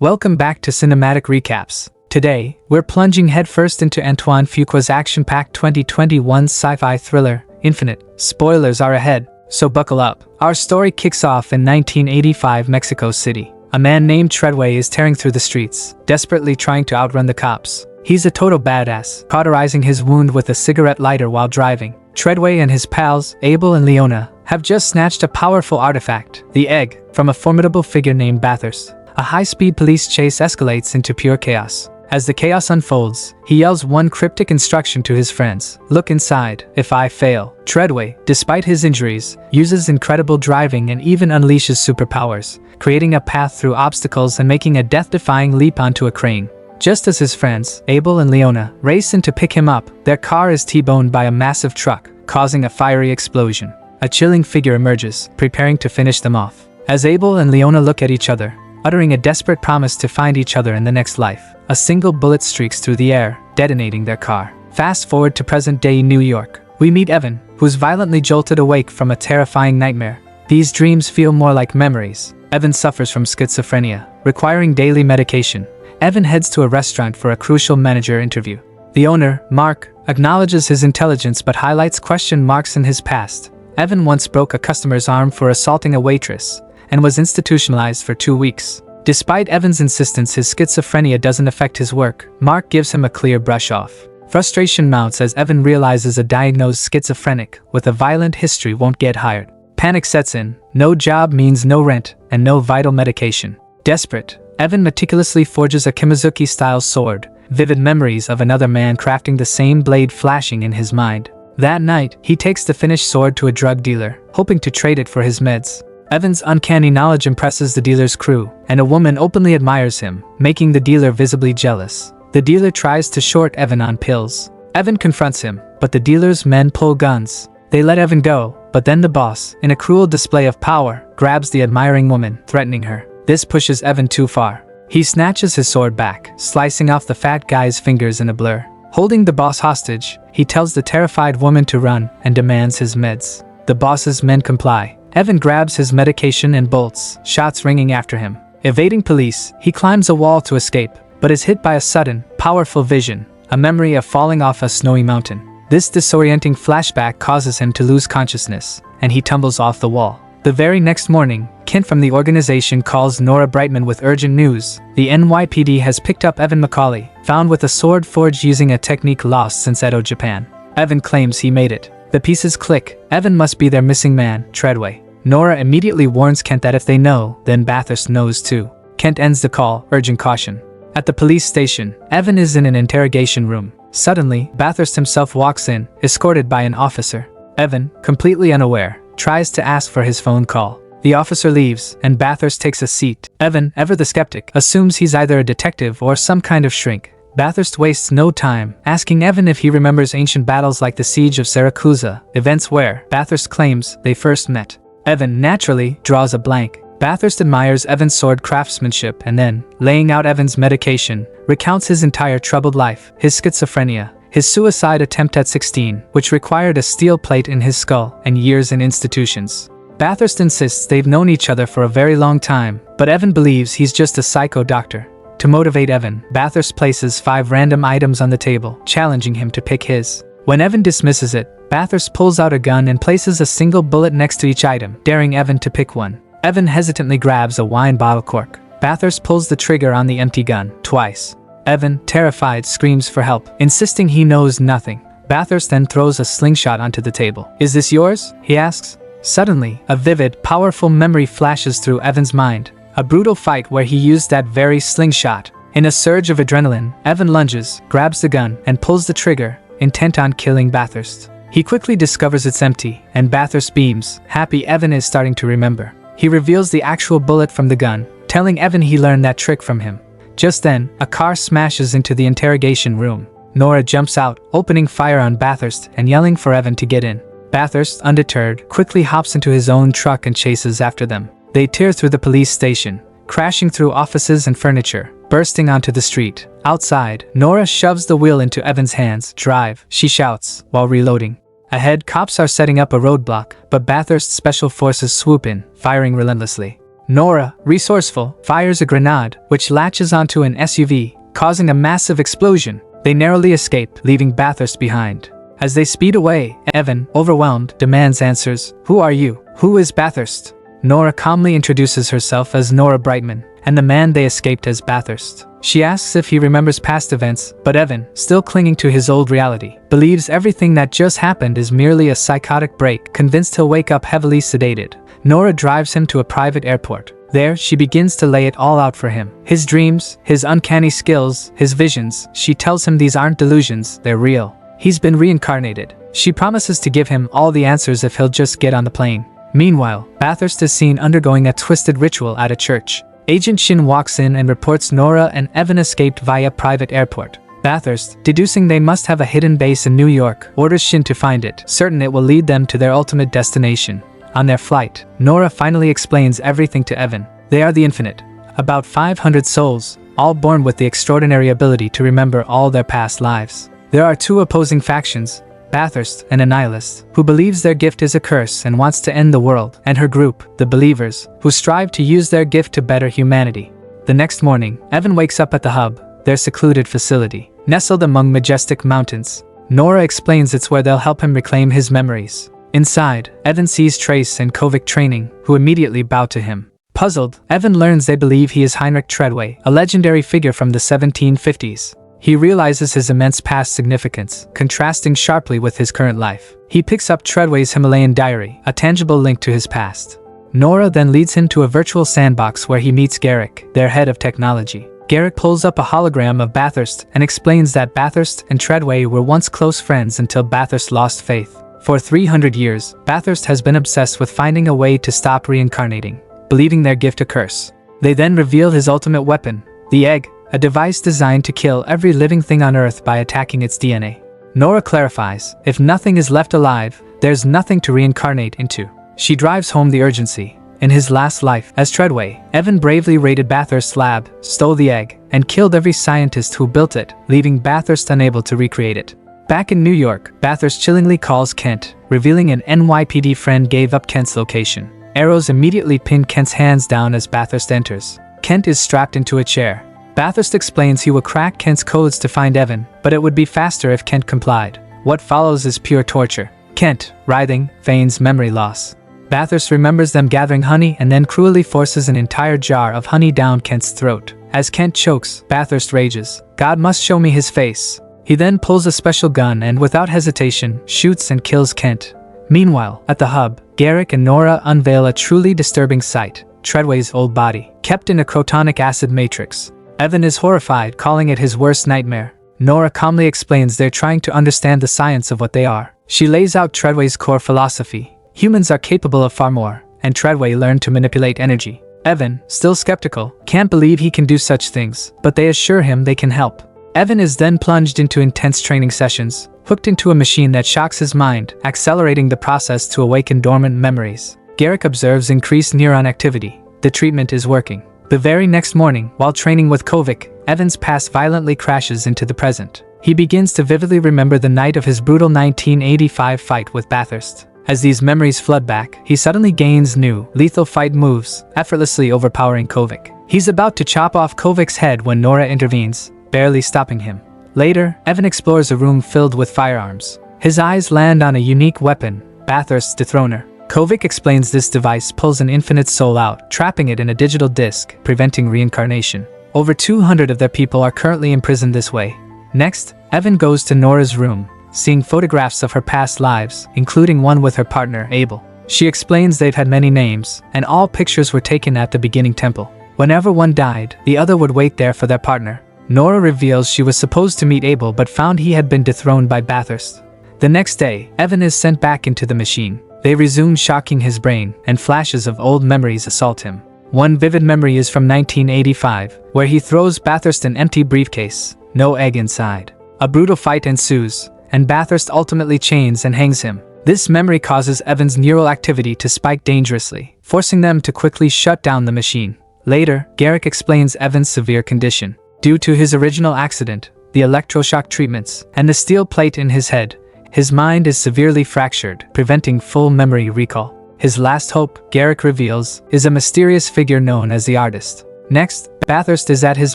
Welcome back to Cinematic Recaps. Today, we're plunging headfirst into Antoine Fuqua's action-packed 2021 sci-fi thriller, Infinite. Spoilers are ahead, so buckle up. Our story kicks off in 1985 Mexico City. A man named Treadway is tearing through the streets, desperately trying to outrun the cops. He's a total badass, cauterizing his wound with a cigarette lighter while driving. Treadway and his pals, Abel and Leona, have just snatched a powerful artifact, the egg, from a formidable figure named Bathurst. A high-speed police chase escalates into pure chaos. As the chaos unfolds, he yells one cryptic instruction to his friends: "Look inside, if I fail." Treadway, despite his injuries, uses incredible driving and even unleashes superpowers, creating a path through obstacles and making a death-defying leap onto a crane. Just as his friends, Abel and Leona, race in to pick him up, their car is T-boned by a massive truck, causing a fiery explosion. A chilling figure emerges, preparing to finish them off. As Abel and Leona look at each other, uttering a desperate promise to find each other in the next life, a single bullet streaks through the air, detonating their car. Fast forward to present-day New York. We meet Evan, who's violently jolted awake from a terrifying nightmare. These dreams feel more like memories. Evan suffers from schizophrenia, requiring daily medication. Evan heads to a restaurant for a crucial manager interview. The owner, Mark, acknowledges his intelligence but highlights question marks in his past. Evan once broke a customer's arm for assaulting a waitress, and was institutionalized for 2 weeks. Despite Evan's insistence his schizophrenia doesn't affect his work, Mark gives him a clear brush off. Frustration mounts as Evan realizes a diagnosed schizophrenic with a violent history won't get hired. Panic sets in, no job means no rent, and no vital medication. Desperate, Evan meticulously forges a Kimizuki-style sword, vivid memories of another man crafting the same blade flashing in his mind. That night, he takes the finished sword to a drug dealer, hoping to trade it for his meds. Evan's uncanny knowledge impresses the dealer's crew, and a woman openly admires him, making the dealer visibly jealous. The dealer tries to short Evan on pills. Evan confronts him, but the dealer's men pull guns. They let Evan go, but then the boss, in a cruel display of power, grabs the admiring woman, threatening her. This pushes Evan too far. He snatches his sword back, slicing off the fat guy's fingers in a blur. Holding the boss hostage, he tells the terrified woman to run and demands his meds. The boss's men comply. Evan grabs his medication and bolts, shots ringing after him. Evading police, he climbs a wall to escape, but is hit by a sudden, powerful vision, a memory of falling off a snowy mountain. This disorienting flashback causes him to lose consciousness, and he tumbles off the wall. The very next morning, Kent from the organization calls Nora Brightman with urgent news. The NYPD has picked up Evan McCauley, found with a sword forged using a technique lost since Edo, Japan. Evan claims he made it. The pieces click. Evan must be their missing man, Treadway. Nora immediately warns Kent that if they know, then Bathurst knows too. Kent ends the call, urging caution. At the police station, Evan is in an interrogation room. Suddenly, Bathurst himself walks in, escorted by an officer. Evan, completely unaware, tries to ask for his phone call. The officer leaves, and Bathurst takes a seat. Evan, ever the skeptic, assumes he's either a detective or some kind of shrink. Bathurst wastes no time, asking Evan if he remembers ancient battles like the Siege of Siracusa, events where, Bathurst claims, they first met. Evan, naturally, draws a blank. Bathurst admires Evan's sword craftsmanship and then, laying out Evan's medication, recounts his entire troubled life, his schizophrenia, his suicide attempt at 16, which required a steel plate in his skull, and years in institutions. Bathurst insists they've known each other for a very long time, but Evan believes he's just a psycho doctor. To motivate Evan, Bathurst places 5 random items on the table, challenging him to pick his. When Evan dismisses it, Bathurst pulls out a gun and places a single bullet next to each item, daring Evan to pick one. Evan hesitantly grabs a wine bottle cork. Bathurst pulls the trigger on the empty gun, twice. Evan, terrified, screams for help, insisting he knows nothing. Bathurst then throws a slingshot onto the table. "Is this yours?" he asks. Suddenly, a vivid, powerful memory flashes through Evan's mind. A brutal fight where he used that very slingshot. In a surge of adrenaline, Evan lunges, grabs the gun, and pulls the trigger, intent on killing Bathurst. He quickly discovers it's empty, and Bathurst beams, happy Evan is starting to remember. He reveals the actual bullet from the gun, telling Evan he learned that trick from him. Just then, a car smashes into the interrogation room. Nora jumps out, opening fire on Bathurst and yelling for Evan to get in. Bathurst, undeterred, quickly hops into his own truck and chases after them. They tear through the police station, crashing through offices and furniture, bursting onto the street. Outside, Nora shoves the wheel into Evan's hands. "Drive," she shouts, while reloading. Ahead, cops are setting up a roadblock, but Bathurst's special forces swoop in, firing relentlessly. Nora, resourceful, fires a grenade, which latches onto an SUV, causing a massive explosion. They narrowly escape, leaving Bathurst behind. As they speed away, Evan, overwhelmed, demands answers. Who are you? Who is Bathurst? Nora calmly introduces herself as Nora Brightman, and the man they escaped as Bathurst. She asks if he remembers past events, but Evan, still clinging to his old reality, believes everything that just happened is merely a psychotic break, convinced he'll wake up heavily sedated. Nora drives him to a private airport. There, she begins to lay it all out for him. His dreams, his uncanny skills, his visions. She tells him these aren't delusions, they're real. He's been reincarnated. She promises to give him all the answers if he'll just get on the plane. Meanwhile, Bathurst is seen undergoing a twisted ritual at a church. Agent Shin walks in and reports Nora and Evan escaped via private airport. Bathurst, deducing they must have a hidden base in New York, orders Shin to find it, certain it will lead them to their ultimate destination. On their flight, Nora finally explains everything to Evan. They are the infinite. About 500 souls, all born with the extraordinary ability to remember all their past lives. There are two opposing factions, Bathurst and a nihilist, who believes their gift is a curse and wants to end the world, and her group, the believers, who strive to use their gift to better humanity. The next morning, Evan wakes up at the hub, their secluded facility, nestled among majestic mountains. Nora explains it's where they'll help him reclaim his memories. Inside, Evan sees Trace and Kovic training, who immediately bow to him. Puzzled, Evan learns they believe he is Heinrich Treadway, a legendary figure from the 1750s. He realizes his immense past significance, contrasting sharply with his current life. He picks up Treadway's Himalayan diary, a tangible link to his past. Nora then leads him to a virtual sandbox where he meets Garrick, their head of technology. Garrick pulls up a hologram of Bathurst and explains that Bathurst and Treadway were once close friends until Bathurst lost faith. For 300 years, Bathurst has been obsessed with finding a way to stop reincarnating, believing their gift a curse. They then reveal his ultimate weapon, the egg, a device designed to kill every living thing on Earth by attacking its DNA. Nora clarifies, if nothing is left alive, there's nothing to reincarnate into. She drives home the urgency. In his last life, as Treadway, Evan bravely raided Bathurst's lab, stole the egg, and killed every scientist who built it, leaving Bathurst unable to recreate it. Back in New York, Bathurst chillingly calls Kent, revealing an NYPD friend gave up Kent's location. Arrows immediately pin Kent's hands down as Bathurst enters. Kent is strapped into a chair. Bathurst explains he will crack Kent's codes to find Evan, but it would be faster if Kent complied. What follows is pure torture. Kent, writhing, feigns memory loss. Bathurst remembers them gathering honey and then cruelly forces an entire jar of honey down Kent's throat. As Kent chokes, Bathurst rages, "God must show me his face." He then pulls a special gun and without hesitation, shoots and kills Kent. Meanwhile, at the hub, Garrick and Nora unveil a truly disturbing sight, Treadway's old body, kept in a crotonic acid matrix. Evan is horrified, calling it his worst nightmare. Nora calmly explains they're trying to understand the science of what they are. She lays out Treadway's core philosophy. Humans are capable of far more, and Treadway learned to manipulate energy. Evan, still skeptical, can't believe he can do such things, but they assure him they can help. Evan is then plunged into intense training sessions, hooked into a machine that shocks his mind, accelerating the process to awaken dormant memories. Garrick observes increased neuron activity. The treatment is working. The very next morning, while training with Kovic, Evan's past violently crashes into the present. He begins to vividly remember the night of his brutal 1985 fight with Bathurst. As these memories flood back, he suddenly gains new, lethal fight moves, effortlessly overpowering Kovic. He's about to chop off Kovic's head when Nora intervenes, barely stopping him. Later, Evan explores a room filled with firearms. His eyes land on a unique weapon, Bathurst's Dethroner. Kovic explains this device pulls an infinite soul out, trapping it in a digital disc, preventing reincarnation. Over 200 of their people are currently imprisoned this way. Next, Evan goes to Nora's room, seeing photographs of her past lives, including one with her partner, Abel. She explains they've had many names, and all pictures were taken at the beginning temple. Whenever one died, the other would wait there for their partner. Nora reveals she was supposed to meet Abel but found he had been dethroned by Bathurst. The next day, Evan is sent back into the machine. They resume shocking his brain, and flashes of old memories assault him. One vivid memory is from 1985, where he throws Bathurst an empty briefcase, no egg inside. A brutal fight ensues, and Bathurst ultimately chains and hangs him. This memory causes Evan's neural activity to spike dangerously, forcing them to quickly shut down the machine. Later, Garrick explains Evan's severe condition. Due to his original accident, the electroshock treatments, and the steel plate in his head, his mind is severely fractured, preventing full memory recall. His last hope, Garrick reveals, is a mysterious figure known as the Artist. Next, Bathurst is at his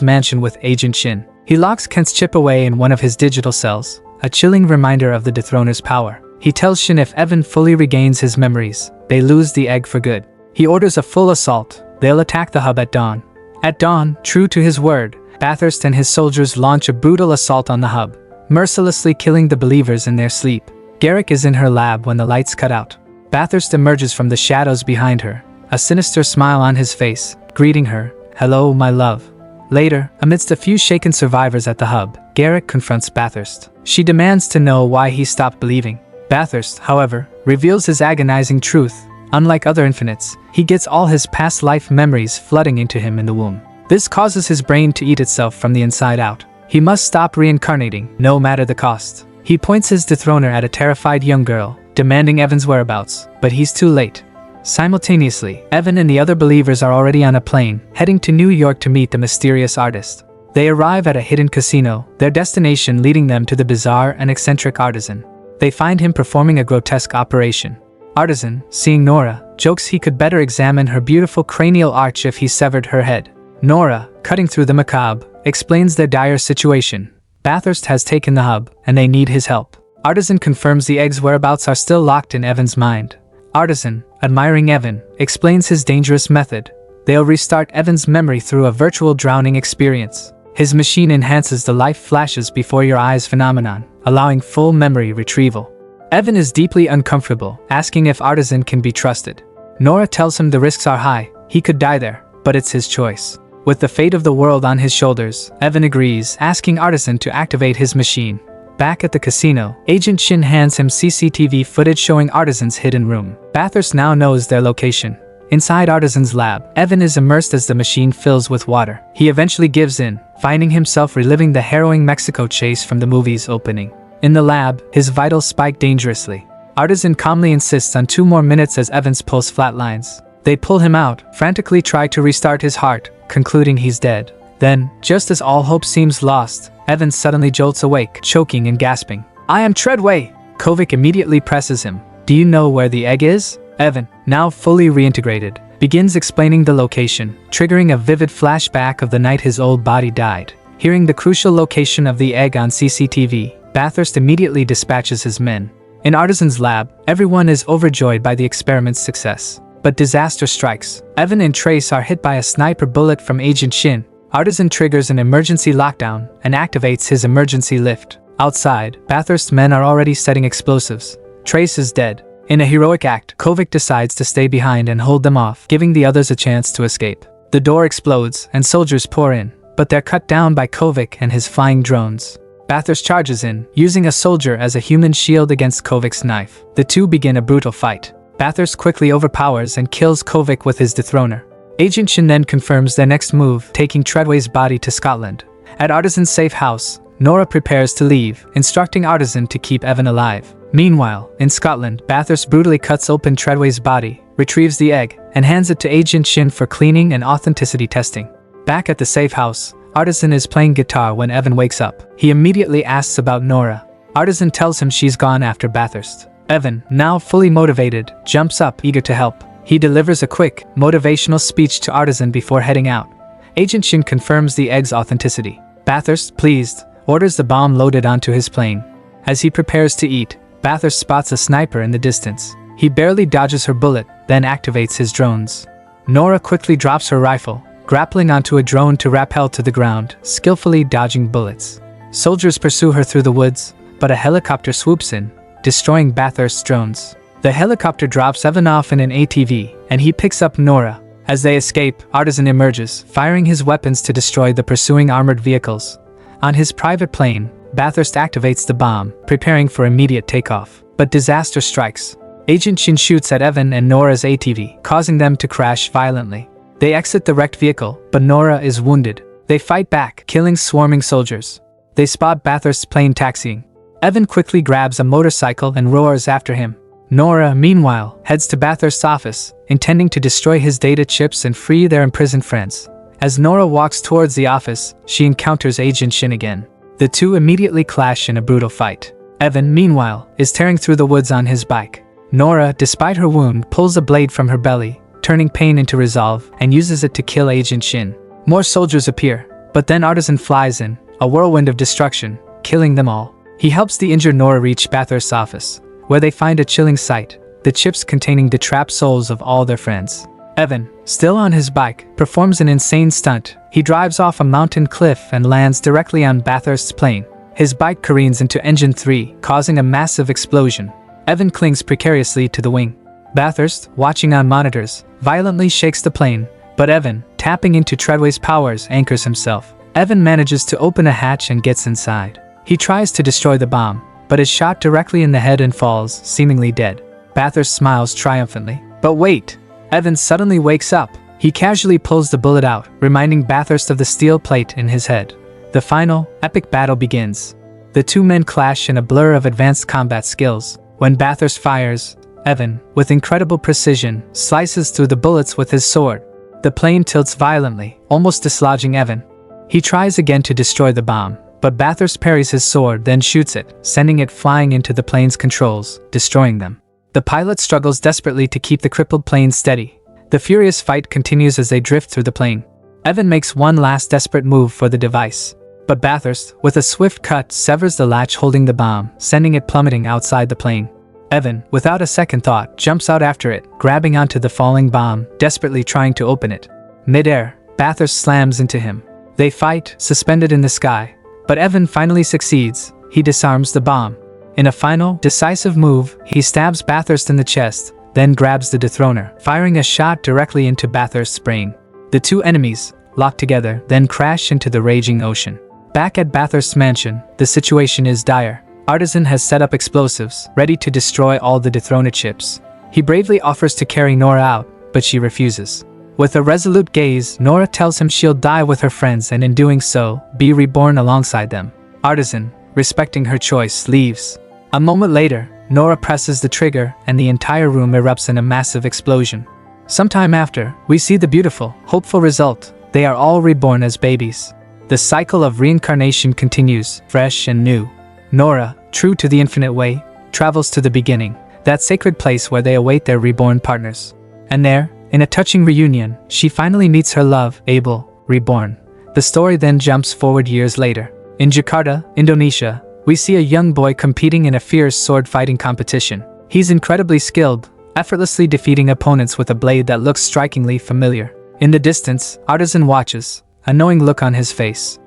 mansion with Agent Shin. He locks Kent's chip away in one of his digital cells, a chilling reminder of the Dethroner's power. He tells Shin if Evan fully regains his memories, they lose the egg for good. He orders a full assault. They'll attack the hub at dawn. At dawn, true to his word, Bathurst and his soldiers launch a brutal assault on the hub, mercilessly killing the believers in their sleep. Garrick is in her lab when the lights cut out. Bathurst emerges from the shadows behind her, a sinister smile on his face, greeting her, "Hello, my love." Later, amidst a few shaken survivors at the hub, Garrick confronts Bathurst. She demands to know why he stopped believing. Bathurst, however, reveals his agonizing truth. Unlike other infinites, he gets all his past life memories flooding into him in the womb. This causes his brain to eat itself from the inside out. He must stop reincarnating, no matter the cost. He points his Dethroner at a terrified young girl, demanding Evan's whereabouts, but he's too late. Simultaneously, Evan and the other believers are already on a plane, heading to New York to meet the mysterious artist. They arrive at a hidden casino, their destination leading them to the bizarre and eccentric Artisan. They find him performing a grotesque operation. Artisan, seeing Nora, jokes he could better examine her beautiful cranial arch if he severed her head. Nora, cutting through the macabre, explains their dire situation. Bathurst has taken the hub, and they need his help. Artisan confirms the egg's whereabouts are still locked in Evan's mind. Artisan, admiring Evan, explains his dangerous method. They'll restart Evan's memory through a virtual drowning experience. His machine enhances the life flashes before your eyes phenomenon, allowing full memory retrieval. Evan is deeply uncomfortable, asking if Artisan can be trusted. Nora tells him the risks are high, he could die there, but it's his choice. With the fate of the world on his shoulders, Evan agrees, asking Artisan to activate his machine. Back at the casino, Agent Shin hands him CCTV footage showing Artisan's hidden room. Bathurst now knows their location. Inside Artisan's lab, Evan is immersed as the machine fills with water. He eventually gives in, finding himself reliving the harrowing Mexico chase from the movie's opening. In the lab, his vitals spike dangerously. Artisan calmly insists on 2 more minutes as Evan's pulse flatlines. They pull him out, frantically try to restart his heart, concluding he's dead. Then, just as all hope seems lost, Evan suddenly jolts awake, choking and gasping. "I am Treadway!" Kovic immediately presses him. "Do you know where the egg is?" Evan, now fully reintegrated, begins explaining the location, triggering a vivid flashback of the night his old body died. Hearing the crucial location of the egg on CCTV, Bathurst immediately dispatches his men. In Artisan's lab, everyone is overjoyed by the experiment's success. But disaster strikes. Evan and Trace are hit by a sniper bullet from Agent Shin. Artisan triggers an emergency lockdown and activates his emergency lift. Outside, Bathurst's men are already setting explosives. Trace is dead. In a heroic act, Kovic decides to stay behind and hold them off, giving the others a chance to escape. The door explodes and soldiers pour in, but they're cut down by Kovic and his flying drones. Bathurst charges in, using a soldier as a human shield against Kovic's knife. The two begin a brutal fight. Bathurst quickly overpowers and kills Kovic with his Dethroner. Agent Shin then confirms their next move, taking Treadway's body to Scotland. At Artisan's safe house, Nora prepares to leave, instructing Artisan to keep Evan alive. Meanwhile, in Scotland, Bathurst brutally cuts open Treadway's body, retrieves the egg, and hands it to Agent Shin for cleaning and authenticity testing. Back at the safe house, Artisan is playing guitar when Evan wakes up. He immediately asks about Nora. Artisan tells him she's gone after Bathurst. Evan, now fully motivated, jumps up, eager to help. He delivers a quick, motivational speech to Artisan before heading out. Agent Shin confirms the egg's authenticity. Bathurst, pleased, orders the bomb loaded onto his plane. As he prepares to eat, Bathurst spots a sniper in the distance. He barely dodges her bullet, then activates his drones. Nora quickly drops her rifle, grappling onto a drone to rappel to the ground, skillfully dodging bullets. Soldiers pursue her through the woods, but a helicopter swoops in, destroying Bathurst's drones. The helicopter drops Evan off in an ATV, and he picks up Nora. As they escape, Artisan emerges, firing his weapons to destroy the pursuing armored vehicles. On his private plane, Bathurst activates the bomb, preparing for immediate takeoff. But disaster strikes. Agent Shin shoots at Evan and Nora's ATV, causing them to crash violently. They exit the wrecked vehicle, but Nora is wounded. They fight back, killing swarming soldiers. They spot Bathurst's plane taxiing. Evan quickly grabs a motorcycle and roars after him. Nora, meanwhile, heads to Bathurst's office, intending to destroy his data chips and free their imprisoned friends. As Nora walks towards the office, she encounters Agent Shin again. The two immediately clash in a brutal fight. Evan, meanwhile, is tearing through the woods on his bike. Nora, despite her wound, pulls a blade from her belly, turning pain into resolve, and uses it to kill Agent Shin. More soldiers appear, but then Artisan flies in, a whirlwind of destruction, killing them all. He helps the injured Nora reach Bathurst's office, where they find a chilling sight, the chips containing the trapped souls of all their friends. Evan, still on his bike, performs an insane stunt. He drives off a mountain cliff and lands directly on Bathurst's plane. His bike careens into Engine 3, causing a massive explosion. Evan clings precariously to the wing. Bathurst, watching on monitors, violently shakes the plane, but Evan, tapping into Treadway's powers, anchors himself. Evan manages to open a hatch and gets inside. He tries to destroy the bomb, but is shot directly in the head and falls, seemingly dead. Bathurst smiles triumphantly. But wait! Evan suddenly wakes up. He casually pulls the bullet out, reminding Bathurst of the steel plate in his head. The final, epic battle begins. The two men clash in a blur of advanced combat skills. When Bathurst fires, Evan, with incredible precision, slices through the bullets with his sword. The plane tilts violently, almost dislodging Evan. He tries again to destroy the bomb, but Bathurst parries his sword, then shoots it, sending it flying into the plane's controls, destroying them. The pilot struggles desperately to keep the crippled plane steady. The furious fight continues as they drift through the plane. Evan makes one last desperate move for the device, but Bathurst, with a swift cut, severs the latch holding the bomb, sending it plummeting outside the plane. Evan, without a second thought, jumps out after it, grabbing onto the falling bomb, desperately trying to open it. Mid-air, Bathurst slams into him. They fight, suspended in the sky, but Evan finally succeeds. He disarms the bomb. In a final, decisive move, he stabs Bathurst in the chest, then grabs the Dethroner, firing a shot directly into Bathurst's brain. The two enemies, locked together, then crash into the raging ocean. Back at Bathurst's mansion, the situation is dire. Artisan has set up explosives, ready to destroy all the Dethroner chips. He bravely offers to carry Nora out, but she refuses. With a resolute gaze, Nora tells him she'll die with her friends and in doing so, be reborn alongside them. Artisan, respecting her choice, leaves. A moment later, Nora presses the trigger and the entire room erupts in a massive explosion. Sometime after, we see the beautiful, hopeful result. They are all reborn as babies. The cycle of reincarnation continues, fresh and new. Nora, true to the infinite way, travels to the beginning, that sacred place where they await their reborn partners. And there, in a touching reunion, she finally meets her love, Abel, reborn. The story then jumps forward years later. In Jakarta, Indonesia, we see a young boy competing in a fierce sword-fighting competition. He's incredibly skilled, effortlessly defeating opponents with a blade that looks strikingly familiar. In the distance, Artisan watches, a knowing look on his face.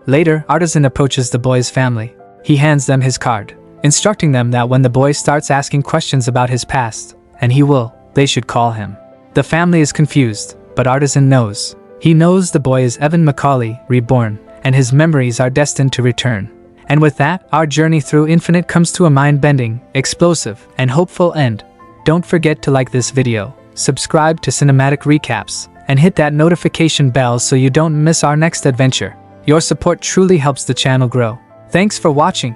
Later, Artisan approaches the boy's family. He hands them his card, instructing them that when the boy starts asking questions about his past, and he will, they should call him. The family is confused, but Artisan knows. He knows the boy is Evan McCauley, reborn, and his memories are destined to return. And with that, our journey through Infinite comes to a mind-bending, explosive, and hopeful end. Don't forget to like this video, subscribe to Cinematic Recaps, and hit that notification bell so you don't miss our next adventure. Your support truly helps the channel grow. Thanks for watching.